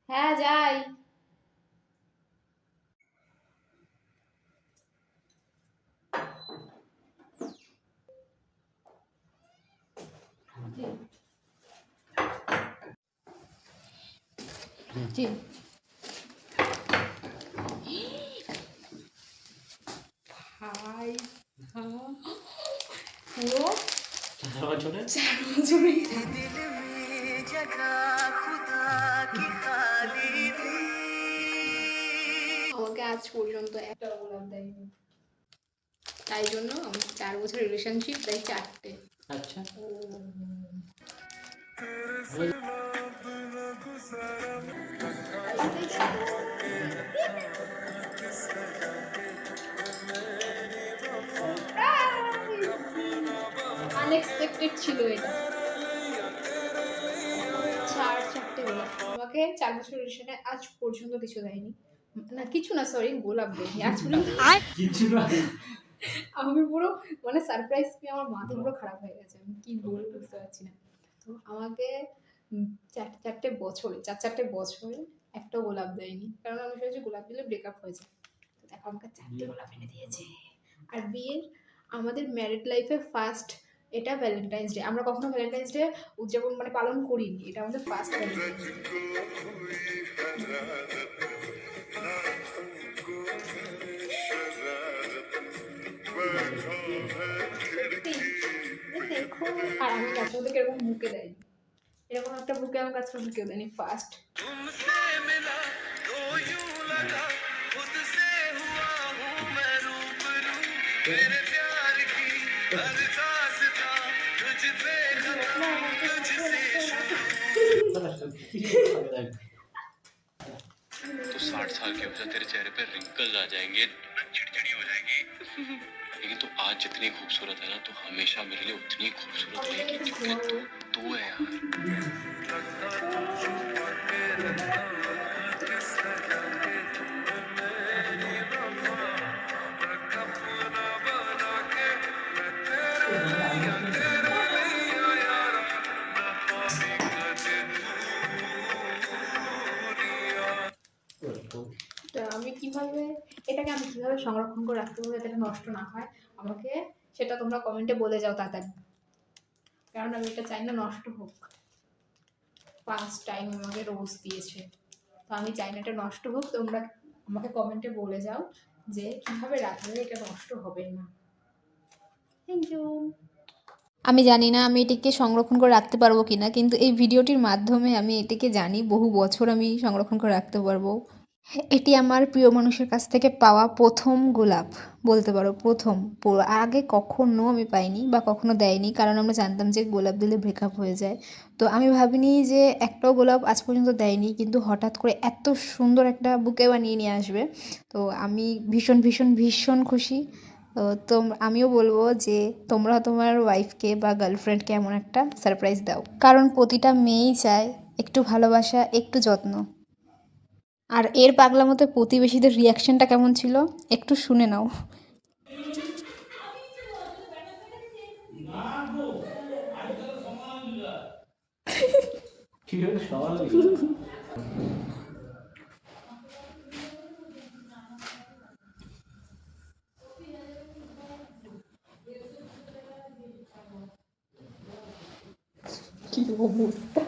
হ্যাঁ যাই। জি ভাই পুরো 4 বছরের আমাকে আজ পর্যন্ত একটা গোলাপ দেয়নি, তাই জন্য আমার 4 বছর রিলেশনশিপ, তাই 4টে। আচ্ছা আনএক্সপেক্টেড ছিল এটা। 4টে গোলাপ আমাকে 4 বছর রিলেশনে আজ পর্যন্ত কিছু দেয়নি, না কিছু না, সরি গোলাপ দেয়নি আজ পর্যন্ত কিছু না। আমি পুরো মানে সারপ্রাইজ পেয়ে আমার মাথা পুরো খারাপ হয়ে গেছে, আমি কি বলবো বুঝতে পারছি না। তো আমাকে 4টে বছরে 4টে বছরে একটা গোলাপ দেয়নি, কারণ আমি ভেবেছি গোলাপ দিলে ব্রেকআপ হয়ে যায়। তো দেখো আমাকে 4টে গোলাপ এনে দিয়েছে। আর বিয়ের আমাদের ম্যারিড লাইফে ফার্স্ট এটা ভ্যালেন্টাইন্স ডে, আমরা কখনো ভ্যালেন্টাইন্স ডে উদযাপন মানে পালন করিনি, এটা আমাদের ফার্স্ট ভ্যালেন্টাইন্স ডে। দেখো আর আমি কাছে ওদেরকে এরকম বুকে দেয়নি, এরকম একটা বুকে আমার কাছে কেউ দেয়নি ফার্স্ট। तो 60 साल के हो जाए तेरे चेहरे पे रिंकल्स आ जाएंगे, चिड़चिड़ी हो जाएगी, लेकिन तू आज जितनी खूबसूरत है ना, तो हमेशा मेरे लिए उतनी खूबसूरत रहेगी, क्योंकि तू है यार। আমি কিভাবে এটাকে আমি কিভাবে সংরক্ষণ করে রাখতে পারবো যাতে এটা নষ্ট না হয়, আমাকে সেটা তোমরা কমেন্টে বলে যাও তাড়াতাড়ি, কারণ আমি এটা চাই না নষ্ট হোক। ফার্স্ট টাইম আমাকে রোজ দিয়েছে, তো আমি চাই না এটা নষ্ট হোক। তোমরা আমাকে কমেন্টে বলে যাও যে কিভাবে রাখলে এটা নষ্ট হবে না। Thank you. আমি জানি না আমি এটিকে সংরক্ষণ করে রাখতে পারবো কিনা, কিন্তু এই ভিডিওটির মাধ্যমে আমি এটিকে জানি বহু বছর আমি সংরক্ষণ করে রাখতে পারবো। এটি আমার প্রিয় মানুষের কাছ থেকে পাওয়া প্রথম গোলাপ বলতে পারো, প্রথম। আগে কখনো আমি পাইনি বা কখনো দেয়নি, কারণ আমরা জানতাম যে গোলাপ দিলে ব্রেকআপ হয়ে যায়। তো আমি ভাবিনি যে একটাও গোলাপ আজ পর্যন্ত দেয়নি, কিন্তু হঠাৎ করে এত সুন্দর একটা বুকে বানিয়ে নিয়ে আসবে। তো আমি ভীষণ ভীষণ ভীষণ খুশি। তো আমিও বলবো যে তোমরা তোমার ওয়াইফকে বা গার্লফ্রেন্ডকে এমন একটা সারপ্রাইজ দাও, কারণ প্রতিটা মেয়েই চায় একটু ভালোবাসা, একটু যত্ন। আর এর পাগলামোতে প্রতিবেশীদের রিয়াকশনটা কেমন ছিল একটু শুনে নাও। কি অবস্থা!